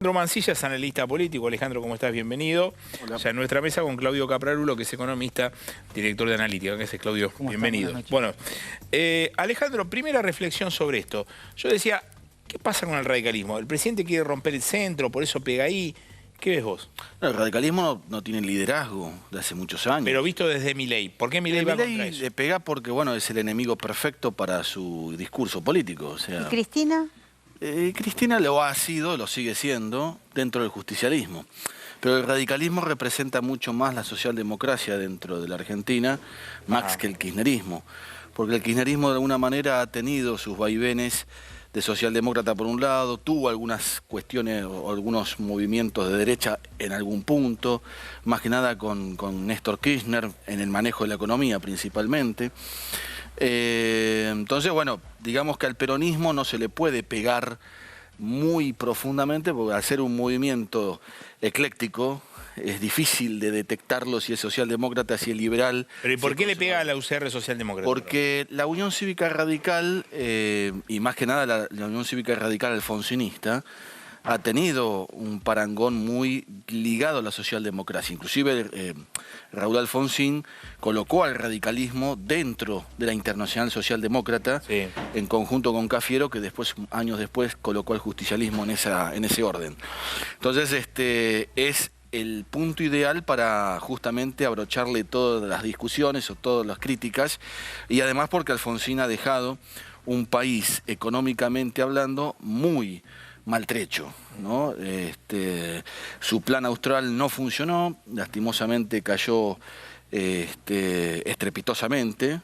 Alejandro Mancilla es analista político. Alejandro, ¿cómo estás? Bienvenido. Hola. Ya en nuestra mesa con Claudio Caprarulo, que es economista, director de analítica. ¿Qué haces, Claudio? Bienvenido. Bueno, Alejandro, primera reflexión sobre esto. Yo decía, ¿qué pasa con el radicalismo? El presidente quiere romper el centro, por eso pega ahí. ¿Qué ves vos? No, el radicalismo no tiene liderazgo de hace muchos años. Pero visto desde Milei. ¿Por qué Milei va contra eso? Le pega porque, bueno, es el enemigo perfecto para su discurso político. O sea, ¿Y Cristina? Cristina lo ha sido, lo sigue siendo, dentro del justicialismo. Pero el radicalismo representa mucho más la socialdemocracia dentro de la Argentina, más que el kirchnerismo. Porque el kirchnerismo de alguna manera ha tenido sus vaivenes de socialdemócrata por un lado, tuvo algunas cuestiones o algunos movimientos de derecha en algún punto, más que nada con Néstor Kirchner en el manejo de la economía principalmente. Entonces, bueno, digamos que al peronismo no se le puede pegar muy profundamente porque al ser un movimiento ecléctico es difícil de detectarlo si es socialdemócrata, si es liberal. ¿Pero y por qué le pega a la UCR socialdemócrata? Porque la Unión Cívica Radical, y más que nada la Unión Cívica Radical alfonsinista, ha tenido un parangón muy ligado a la socialdemocracia. Inclusive Raúl Alfonsín colocó al radicalismo dentro de la Internacional Socialdemócrata, sí, en conjunto con Cafiero, que después, años después colocó al justicialismo en ese orden. Entonces es el punto ideal para justamente abrocharle todas las discusiones o todas las críticas, y además porque Alfonsín ha dejado un país económicamente hablando muy maltrecho, ¿no? Su plan austral no funcionó, lastimosamente cayó estrepitosamente,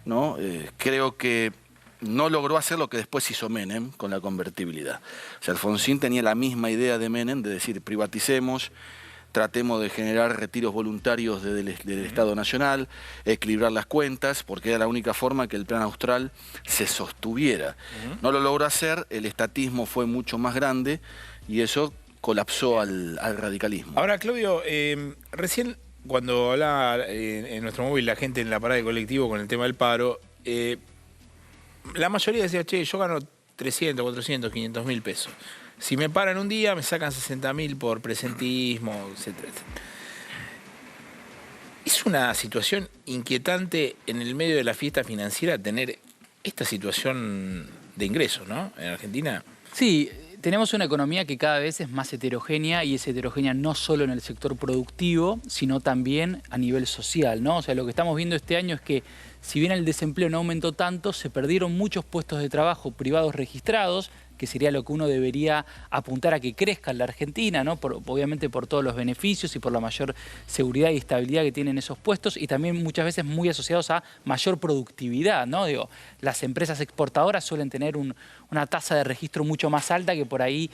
¿no? Creo que no logró hacer lo que después hizo Menem con la convertibilidad. O sea, Alfonsín tenía la misma idea de Menem, de decir, privaticemos, tratemos de generar retiros voluntarios del Estado Nacional, equilibrar las cuentas, porque era la única forma que el plan austral se sostuviera. No lo logró hacer, el estatismo fue mucho más grande y eso colapsó al radicalismo. Ahora, Claudio, recién cuando hablaba en nuestro móvil la gente en la parada de colectivo con el tema del paro, la mayoría decía, che, yo gano 300, 400, 500 mil pesos. Si me paran un día, me sacan 60.000 por presentismo, etcétera, etcétera. Es una situación inquietante en el medio de la fiesta financiera tener esta situación de ingresos, ¿no? En Argentina. Sí, tenemos una economía que cada vez es más heterogénea, y es heterogénea no solo en el sector productivo, sino también a nivel social, ¿no? O sea, lo que estamos viendo este año es que si bien el desempleo no aumentó tanto, se perdieron muchos puestos de trabajo privados registrados, que sería lo que uno debería apuntar a que crezca en la Argentina, ¿no? Obviamente por todos los beneficios y por la mayor seguridad y estabilidad que tienen esos puestos, y también muchas veces muy asociados a mayor productividad, ¿no? Digo, las empresas exportadoras suelen tener una tasa de registro mucho más alta que por ahí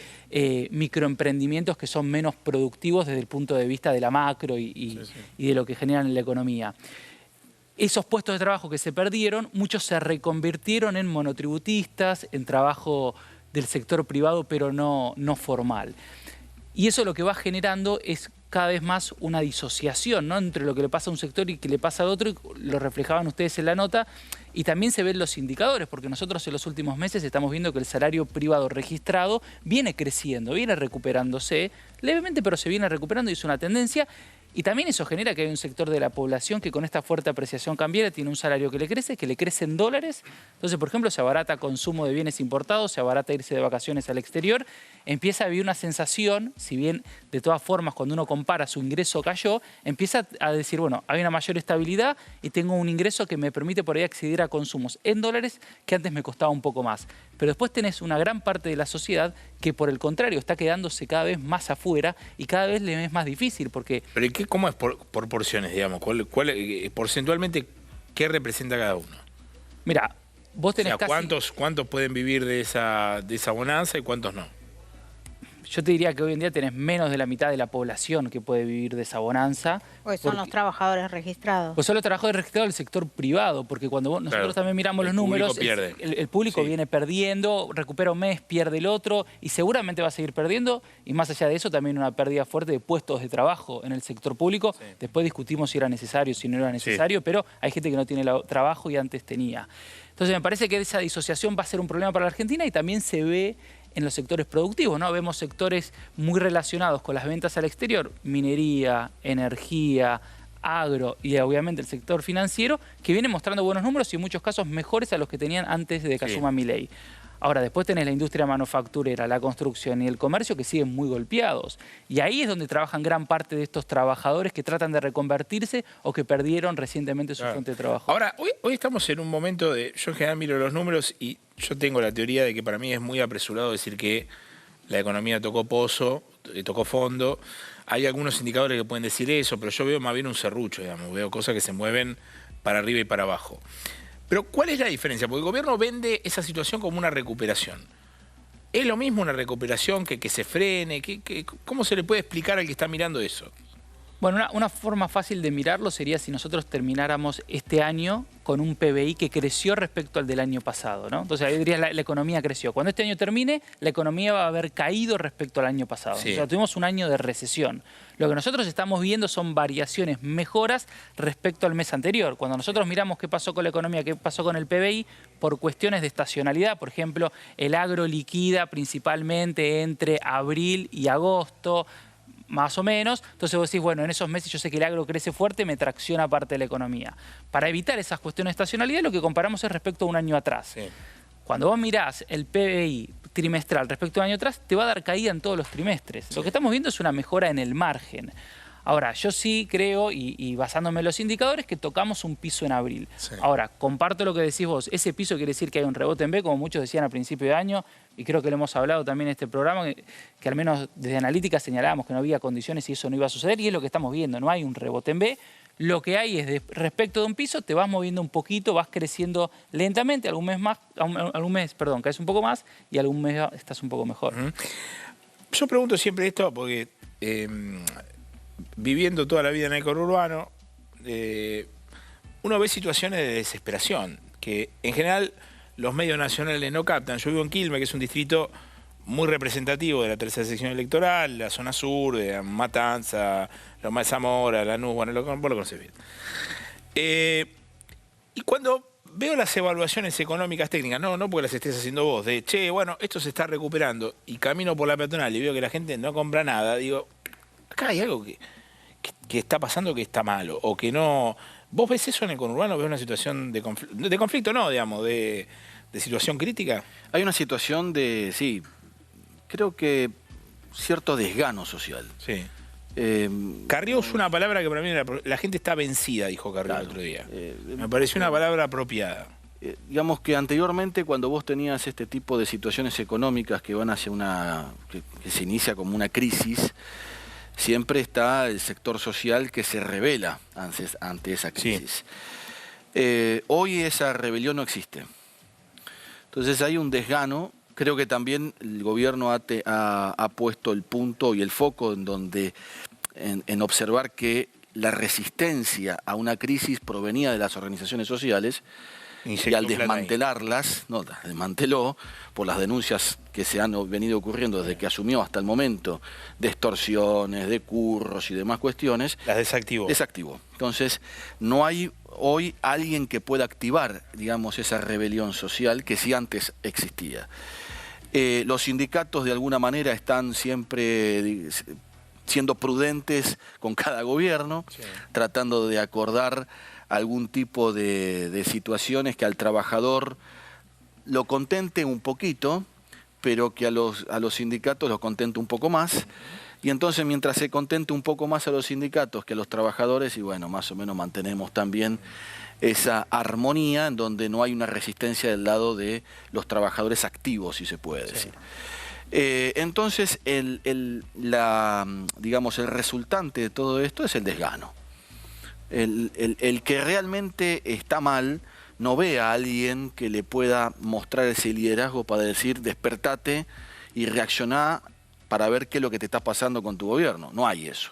microemprendimientos que son menos productivos desde el punto de vista de la macro y de lo que generan en la economía. Esos puestos de trabajo que se perdieron, muchos se reconvirtieron en monotributistas, en trabajo del sector privado, pero no formal. Y eso lo que va generando es cada vez más una disociación, ¿no?, entre lo que le pasa a un sector y que le pasa al otro, y lo reflejaban ustedes en la nota, y también se ven los indicadores, porque nosotros en los últimos meses estamos viendo que el salario privado registrado viene creciendo, viene recuperándose, levemente, pero se viene recuperando y es una tendencia. Y también eso genera que hay un sector de la población que con esta fuerte apreciación cambiaria tiene un salario que le crece en dólares. Entonces, por ejemplo, se abarata consumo de bienes importados, se abarata irse de vacaciones al exterior. Empieza a vivir una sensación, si bien de todas formas cuando uno compara su ingreso cayó, empieza a decir, bueno, hay una mayor estabilidad y tengo un ingreso que me permite por ahí acceder a consumos en dólares que antes me costaba un poco más. Pero después tenés una gran parte de la sociedad que por el contrario está quedándose cada vez más afuera y cada vez le es más difícil porque... ¿Pero cómo es por porciones, digamos? Porcentualmente, ¿qué representa cada uno? Mira, vos tenés, o sea, ¿cuántos pueden vivir de esa bonanza y cuántos no? Yo te diría que hoy en día tenés menos de la mitad de la población que puede vivir de esa bonanza. Pues son los trabajadores registrados. Pues son los trabajadores registrados del sector privado, porque cuando nosotros también miramos los números, el público viene perdiendo, recupera un mes, pierde el otro, y seguramente va a seguir perdiendo, y más allá de eso también una pérdida fuerte de puestos de trabajo en el sector público. Después discutimos si era necesario, si no era necesario, pero hay gente que no tiene trabajo y antes tenía. Entonces me parece que esa disociación va a ser un problema para la Argentina, y también se ve en los sectores productivos, ¿no? Vemos sectores muy relacionados con las ventas al exterior, minería, energía, agro y obviamente el sector financiero, que viene mostrando buenos números y en muchos casos mejores a los que tenían antes de que asuma Milei. Ahora, después tenés la industria manufacturera, la construcción y el comercio que siguen muy golpeados. Y ahí es donde trabajan gran parte de estos trabajadores que tratan de reconvertirse o que perdieron recientemente su fuente de trabajo. Ahora, hoy estamos en un momento de... Yo en general miro los números y yo tengo la teoría de que para mí es muy apresurado decir que la economía tocó pozo, tocó fondo. Hay algunos indicadores que pueden decir eso, pero yo veo más bien un serrucho, digamos. Veo cosas que se mueven para arriba y para abajo. Pero ¿cuál es la diferencia? Porque el gobierno vende esa situación como una recuperación. ¿Es lo mismo una recuperación que se frene? ¿Cómo se le puede explicar al que está mirando eso? Bueno, una forma fácil de mirarlo sería si nosotros termináramos este año con un PBI que creció respecto al del año pasado, ¿no? Entonces ahí dirías la economía creció. Cuando este año termine, la economía va a haber caído respecto al año pasado. Sí. O sea, tuvimos un año de recesión. Lo que nosotros estamos viendo son variaciones, mejoras respecto al mes anterior. Cuando nosotros miramos qué pasó con la economía, qué pasó con el PBI, por cuestiones de estacionalidad, por ejemplo, el agro liquida principalmente entre abril y agosto, más o menos. Entonces vos decís, bueno, en esos meses yo sé que el agro crece fuerte, me tracciona parte de la economía. Para evitar esas cuestiones de estacionalidad, lo que comparamos es respecto a un año atrás. Sí. Cuando vos mirás el PBI trimestral respecto a un año atrás, te va a dar caída en todos los trimestres. Sí. Lo que estamos viendo es una mejora en el margen. Ahora, yo sí creo, y basándome en los indicadores, que tocamos un piso en abril. Sí. Ahora, comparto lo que decís vos. Ese piso quiere decir que hay un rebote en B, como muchos decían al principio de año, y creo que lo hemos hablado también en este programa, que al menos desde Analítica señalábamos que no había condiciones y eso no iba a suceder, y es lo que estamos viendo. No hay un rebote en B. Lo que hay es, respecto de un piso, te vas moviendo un poquito, vas creciendo lentamente, algún mes, caes un poco más, y algún mes estás un poco mejor. Yo pregunto siempre esto porque... viviendo toda la vida en el conurbano, uno ve situaciones de desesperación, que en general los medios nacionales no captan. Yo vivo en Quilmes, que es un distrito muy representativo de la tercera sección electoral, la zona sur, de Matanza, Loma de Zamora, Lanús, bueno, vos lo conocés bien. Y cuando veo las evaluaciones económicas técnicas, no porque las estés haciendo vos, de, che, bueno, esto se está recuperando, y camino por la peatonal y veo que la gente no compra nada, digo... Acá hay algo que está pasando que está malo, o que no... ¿Vos ves eso en el conurbano? ¿Ves una situación de conflicto, no, digamos, de situación crítica? Hay una situación de, sí, creo que cierto desgano social. Sí. Carrió es una palabra que para mí la gente está vencida, dijo Carrió el otro día. Me pareció una palabra apropiada. Digamos que anteriormente, cuando vos tenías este tipo de situaciones económicas que van hacia que se inicia como una crisis, siempre está el sector social que se rebela ante esa crisis. Sí. Hoy esa rebelión no existe. Entonces hay un desgano. Creo que también el gobierno ha puesto el punto y el foco en observar que la resistencia a una crisis provenía de las organizaciones sociales. Y al desmantelarlas, las desmanteló por las denuncias que se han venido ocurriendo desde que asumió hasta el momento, de extorsiones, de curros y demás cuestiones. Las desactivó. Desactivó. Entonces, no hay hoy alguien que pueda activar, digamos, esa rebelión social que sí antes existía. Los sindicatos de alguna manera están siempre siendo prudentes con cada gobierno, sí, tratando de acordar algún tipo de situaciones que al trabajador lo contente un poquito, pero que a los sindicatos los contente un poco más. Y entonces, mientras se contente un poco más a los sindicatos que a los trabajadores, y bueno, más o menos mantenemos también esa armonía en donde no hay una resistencia del lado de los trabajadores activos, si se puede decir. Entonces, digamos, el resultante de todo esto es el desgano. El que realmente está mal no ve a alguien que le pueda mostrar ese liderazgo para decir despertate y reaccioná para ver qué es lo que te está pasando con tu gobierno. No hay eso.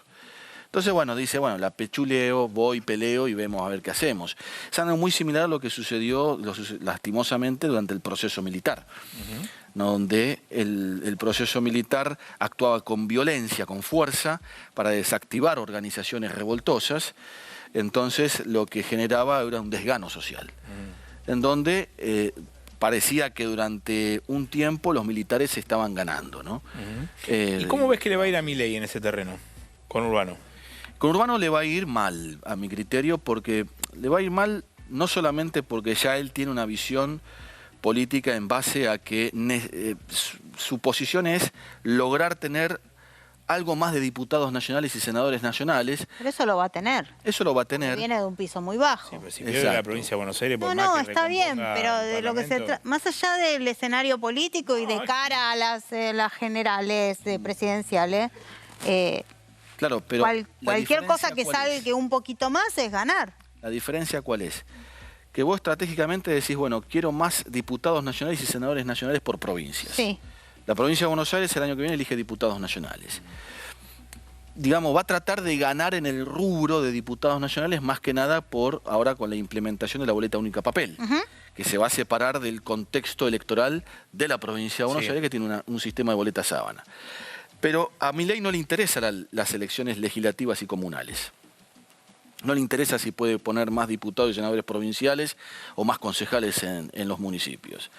Entonces, bueno, dice, bueno, la pechuleo, voy, peleo y vemos a ver qué hacemos. Es algo muy similar a lo que sucedió lastimosamente durante el proceso militar, donde el proceso militar actuaba con violencia, con fuerza, para desactivar organizaciones revoltosas. Entonces lo que generaba era un desgano social, en donde parecía que durante un tiempo los militares estaban ganando, ¿no? ¿Y cómo ves que le va a ir a Milei en ese terreno, con Urbano? Con Urbano le va a ir mal, a mi criterio, porque le va a ir mal no solamente porque ya él tiene una visión política en base a que su posición es lograr tener algo más de diputados nacionales y senadores nacionales. Pero eso lo va a tener. Eso lo va a tener. Viene de un piso muy bajo. Sí, pero si pierde la provincia de Buenos Aires, por No, más que está bien, recomponga pero de lo que se Parlamento. más allá del escenario político y de cara a las generales presidenciales, Claro, pero cualquier cosa que salga un poquito más es ganar. ¿La diferencia cuál es? Que vos estratégicamente decís, bueno, quiero más diputados nacionales y senadores nacionales por provincias. Sí. La provincia de Buenos Aires el año que viene elige diputados nacionales. Digamos, va a tratar de ganar en el rubro de diputados nacionales más que nada por ahora con la implementación de la boleta única papel, que se va a separar del contexto electoral de la provincia de Buenos Aires, que tiene un sistema de boleta sábana. Pero a Milei no le interesan las elecciones legislativas y comunales. No le interesa si puede poner más diputados y senadores provinciales o más concejales en los municipios.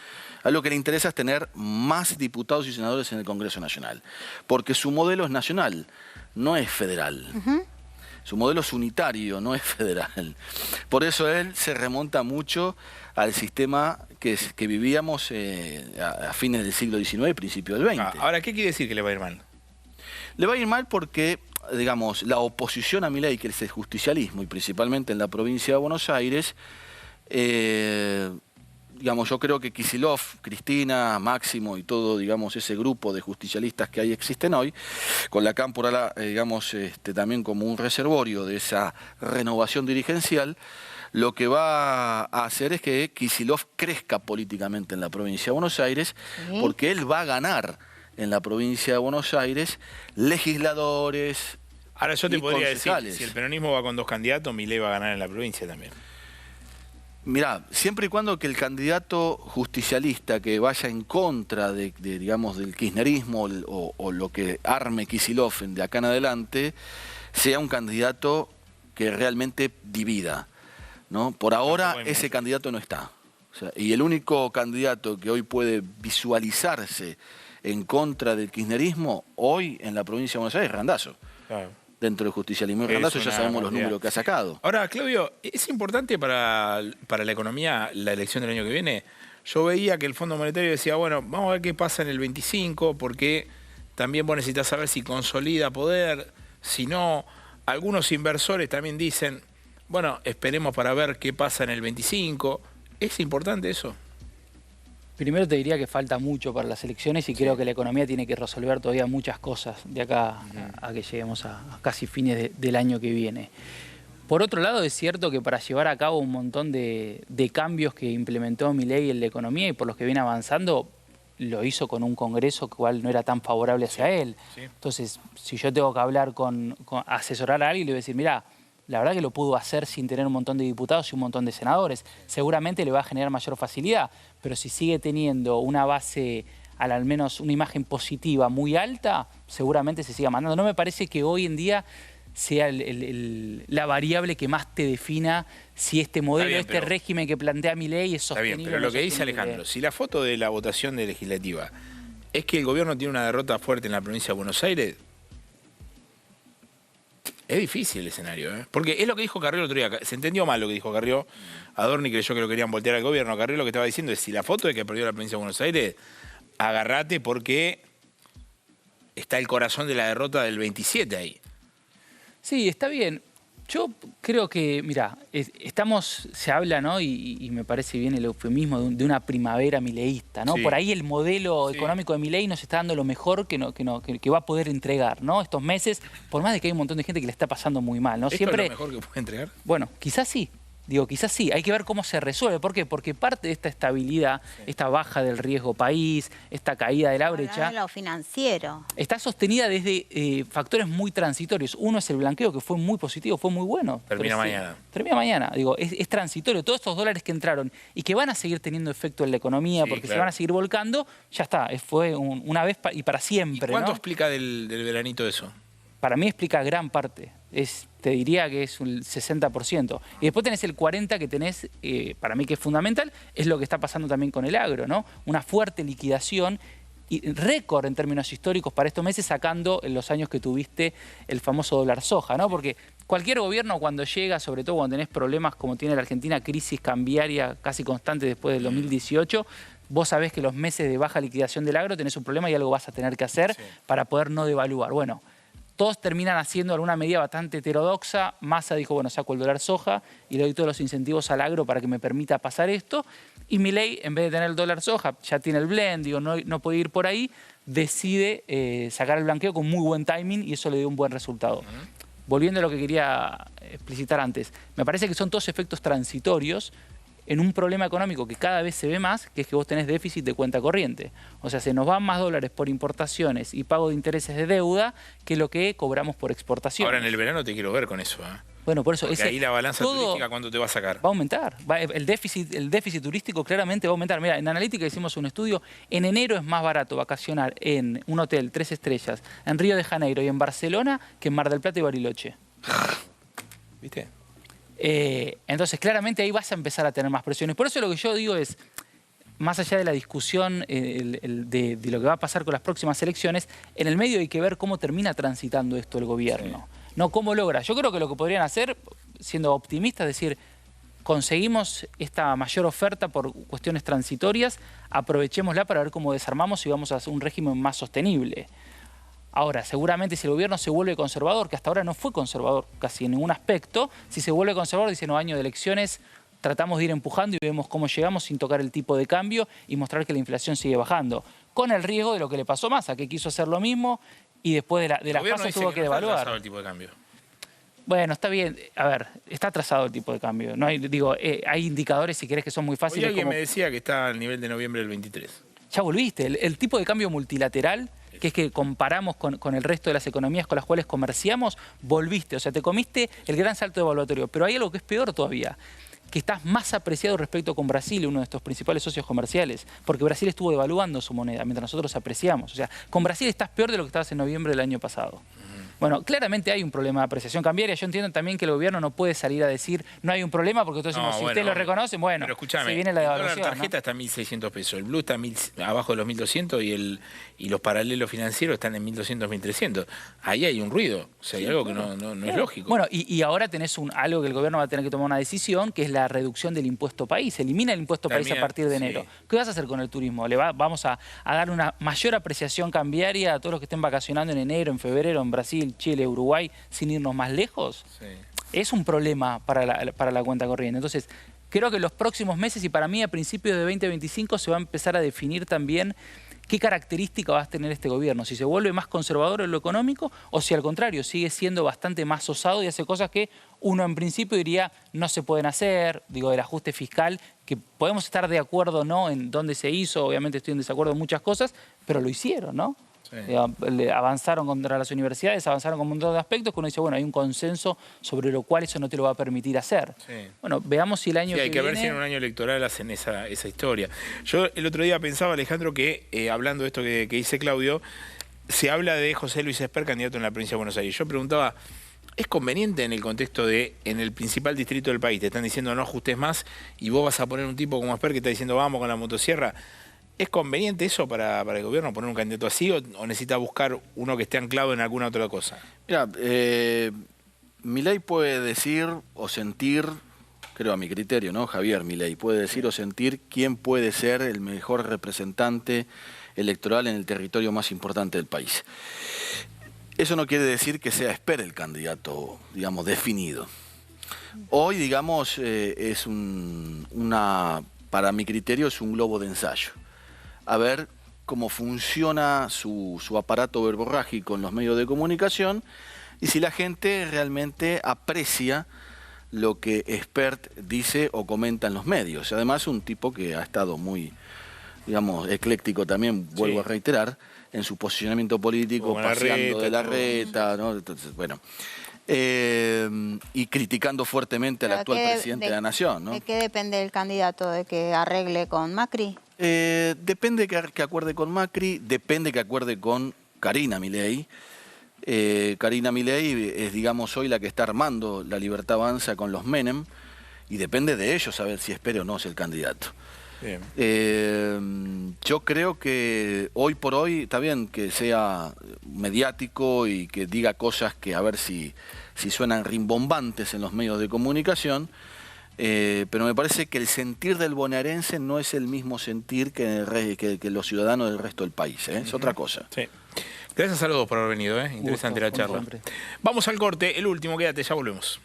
A lo que le interesa es tener más diputados y senadores en el Congreso Nacional. Porque su modelo es nacional, no es federal. Su modelo es unitario, no es federal. Por eso él se remonta mucho al sistema que vivíamos a fines del siglo XIX y principios del XX. Ahora, ¿qué quiere decir que le va a ir mal? Le va a ir mal porque, digamos, la oposición a Milei, que es el justicialismo, y principalmente en la provincia de Buenos Aires, digamos, yo creo que Kicillof, Cristina, Máximo y todo, digamos, ese grupo de justicialistas que ahí existen hoy, con la Cámpora, digamos, también como un reservorio de esa renovación dirigencial, lo que va a hacer es que Kicillof crezca políticamente en la provincia de Buenos Aires, porque él va a ganar en la provincia de Buenos Aires legisladores. Ahora yo te podría concejales. decir, si el peronismo va con 2 candidatos, Milei va a ganar en la provincia también. Mirá, siempre y cuando que el candidato justicialista que vaya en contra digamos, del kirchnerismo o lo que arme Kicillof de acá en adelante, sea un candidato que realmente divida, ¿no? Por ahora ese candidato no está. O sea, y el único candidato que hoy puede visualizarse en contra del kirchnerismo, hoy en la provincia de Buenos Aires, es Randazzo. Claro. Dentro del justicialismo. Y Randazzo ya sabemos los números que ha sacado. Ahora, Claudio, ¿es importante para la economía la elección del año que viene? Yo veía que el Fondo Monetario decía, bueno, vamos a ver qué pasa en el 25, porque también vos necesitas saber si consolida poder, si no. Algunos inversores también dicen, bueno, esperemos para ver qué pasa en el 25. ¿Es importante eso? Primero te diría que falta mucho para las elecciones y creo que la economía tiene que resolver todavía muchas cosas de acá a que lleguemos a casi fines del año que viene. Por otro lado, es cierto que para llevar a cabo un montón de cambios que implementó Milei en la economía y por los que viene avanzando, lo hizo con un Congreso que igual no era tan favorable hacia él. Entonces, si yo tengo que hablar asesorar a alguien, le voy a decir, mirá, la verdad que lo pudo hacer sin tener un montón de diputados y un montón de senadores. Seguramente le va a generar mayor facilidad, pero si sigue teniendo una base, al menos una imagen positiva muy alta, seguramente se siga mandando. No me parece que hoy en día sea la variable que más te defina si este modelo, este régimen que plantea Milei es sostenible. Está bien, pero lo que dice Alejandro, si la foto de la votación de legislativa es que el gobierno tiene una derrota fuerte en la provincia de Buenos Aires, es difícil el escenario, ¿eh? Porque es lo que dijo Carrió el otro día. Se entendió mal lo que dijo Carrió. Adorni creyó que lo querían voltear al gobierno. Carrió lo que estaba diciendo es, si la foto de que perdió la provincia de Buenos Aires, agarrate porque está el corazón de la derrota del 27 ahí. Sí, está bien. Yo creo que, mira, se habla, ¿no? Y me parece bien el eufemismo de una primavera mileísta, ¿no? Sí. Por ahí el modelo económico de Milei nos está dando lo mejor que va a poder entregar, ¿no? Estos meses, por más de que hay un montón de gente que le está pasando muy mal, ¿no? ¿Esto siempre, es lo mejor que puede entregar? Bueno, quizás sí. Digo, quizás sí, hay que ver cómo se resuelve. ¿Por qué? Porque parte de esta estabilidad, esta baja del riesgo país, esta caída de la brecha... De lo financiero. Está sostenida desde factores muy transitorios. Uno es el blanqueo, que fue muy positivo, fue muy bueno. Termina mañana. Termina mañana. Digo, es transitorio. Todos estos dólares que entraron y que van a seguir teniendo efecto en la economía porque se van a seguir volcando, ya está. Fue una vez y para siempre. ¿Y cuánto ¿no? explica del veranito eso? Para mí explica gran parte te diría que es un 60%. Y después tenés el 40% que tenés, para mí que es fundamental, es lo que está pasando también con el agro, ¿no? Una fuerte liquidación y récord en términos históricos para estos meses, sacando en los años que tuviste el famoso dólar soja, ¿no? Porque cualquier gobierno cuando llega, sobre todo cuando tenés problemas como tiene la Argentina, crisis cambiaria casi constante después del 2018, vos sabés que los meses de baja liquidación del agro tenés un problema y algo vas a tener que hacer para poder no devaluar. Bueno, todos terminan haciendo alguna medida bastante heterodoxa. Massa dijo, bueno, saco el dólar soja y le doy todos los incentivos al agro para que me permita pasar esto. Y Milei, en vez de tener el dólar soja, ya tiene el blend, digo, no puede ir por ahí, decide sacar el blanqueo con muy buen timing y eso le dio un buen resultado. Volviendo a lo que quería explicitar antes, me parece que son todos efectos transitorios en un problema económico que cada vez se ve más, que es que vos tenés déficit de cuenta corriente. O sea, se nos van más dólares por importaciones y pago de intereses de deuda que lo que cobramos por exportación. Ahora en el verano te quiero ver con eso, ¿eh? Bueno, por eso Porque ahí la balanza turística, ¿cuánto te va a sacar? Va a aumentar. El déficit turístico claramente va a aumentar. Mira, en Analítica hicimos un estudio. En enero es más barato vacacionar en un hotel 3 estrellas en Río de Janeiro y en Barcelona que en Mar del Plata y Bariloche. ¿Viste? Entonces, claramente ahí vas a empezar a tener más presiones. Por eso lo que yo digo es, más allá de la discusión de lo que va a pasar con las próximas elecciones, en el medio hay que ver cómo termina transitando esto el gobierno. Sí. No cómo logra. Yo creo que lo que podrían hacer, siendo optimistas, es decir, conseguimos esta mayor oferta por cuestiones transitorias, aprovechémosla para ver cómo desarmamos y vamos a hacer un régimen más sostenible. Ahora, seguramente si el gobierno se vuelve conservador, que hasta ahora no fue conservador casi en ningún aspecto, si se vuelve conservador, dice, no, año de elecciones, tratamos de ir empujando y vemos cómo llegamos sin tocar el tipo de cambio y mostrar que la inflación sigue bajando. Con el riesgo de lo que le pasó a Massa, que quiso hacer lo mismo y después de las pasos tuvo que devaluar. Está atrasado el tipo de cambio. Bueno, está bien. A ver, está atrasado el tipo de cambio. No hay, hay indicadores, si querés, que son muy fáciles. Hoy alguien me decía que está al nivel de noviembre del 23. Ya volviste. El tipo de cambio multilateral, que es que comparamos con el resto de las economías con las cuales comerciamos, volviste. O sea, te comiste el gran salto evaluatorio. Pero hay algo que es peor todavía, que estás más apreciado respecto con Brasil, uno de estos principales socios comerciales, porque Brasil estuvo devaluando su moneda, mientras nosotros apreciamos. O sea, con Brasil estás peor de lo que estabas en noviembre del año pasado. Bueno, claramente hay un problema de apreciación cambiaria. Yo entiendo también que el gobierno no puede salir a decir no hay un problema, porque todos decimos, si ustedes lo reconocen, bueno, pero escúchame, se viene la devaluación. La tarjeta está en 1.600 pesos, el blue está abajo de los 1.200 y los paralelos financieros están en 1.200, 1.300. Ahí hay un ruido, o sea, hay algo que no es lógico. Bueno, y ahora tenés algo que el gobierno va a tener que tomar una decisión, que es la reducción del impuesto país. Elimina el impuesto país a partir de enero. ¿Qué vas a hacer con el turismo? Vamos a dar una mayor apreciación cambiaria a todos los que estén vacacionando en enero, en febrero, en Brasil, Chile, Uruguay, sin irnos más lejos. Sí. Es un problema para la cuenta corriente. Entonces, creo que en los próximos meses y para mí a principios de 2025 se va a empezar a definir también qué característica va a tener este gobierno. Si se vuelve más conservador en lo económico o si al contrario sigue siendo bastante más osado y hace cosas que uno en principio diría no se pueden hacer, digo, del ajuste fiscal, que podemos estar de acuerdo o no en dónde se hizo, obviamente estoy en desacuerdo en muchas cosas, pero lo hicieron, ¿no? Sí. Avanzaron contra las universidades, avanzaron con un montón de aspectos que uno dice, bueno, hay un consenso sobre lo cual eso no te lo va a permitir hacer. Sí. Bueno, veamos si el año que viene... hay que ver si en un año electoral hacen esa historia. Yo el otro día pensaba, Alejandro, que hablando de esto que dice Claudio, se habla de José Luis Esper, candidato en la provincia de Buenos Aires. Yo preguntaba, ¿es conveniente en el contexto de, en el principal distrito del país, te están diciendo no ajustes más y vos vas a poner un tipo como Esper que está diciendo vamos con la motosierra? ¿Es conveniente eso para el gobierno, poner un candidato así o necesita buscar uno que esté anclado en alguna otra cosa? Mira, Milei puede decir o sentir, creo a mi criterio, ¿no? Javier Milei puede decir o sentir quién puede ser el mejor representante electoral en el territorio más importante del país. Eso no quiere decir que sea Esper el candidato, digamos, definido. Hoy, digamos, para mi criterio es un globo de ensayo. A ver cómo funciona su aparato verborrágico en los medios de comunicación y si la gente realmente aprecia lo que Esper dice o comenta en los medios. Además, un tipo que ha estado muy, digamos, ecléctico también, vuelvo a reiterar, en su posicionamiento político, paseando de la reta, ¿no? Entonces, bueno, y criticando fuertemente al actual presidente de la Nación, ¿no? ¿De qué depende el candidato? ¿De que arregle con Macri? Depende que acuerde con Macri, depende que acuerde con Karina Milei, Karina Milei es, digamos, hoy la que está armando La Libertad Avanza con los Menem, y depende de ellos saber si espera o no ser candidato. Yo creo que hoy por hoy está bien que sea mediático y que diga cosas que a ver si suenan rimbombantes en los medios de comunicación, pero me parece que el sentir del bonaerense no es el mismo sentir que los ciudadanos del resto del país, es otra cosa. Sí. Gracias a los dos por haber venido, interesante la charla. Vamos al corte, el último, quédate, ya volvemos.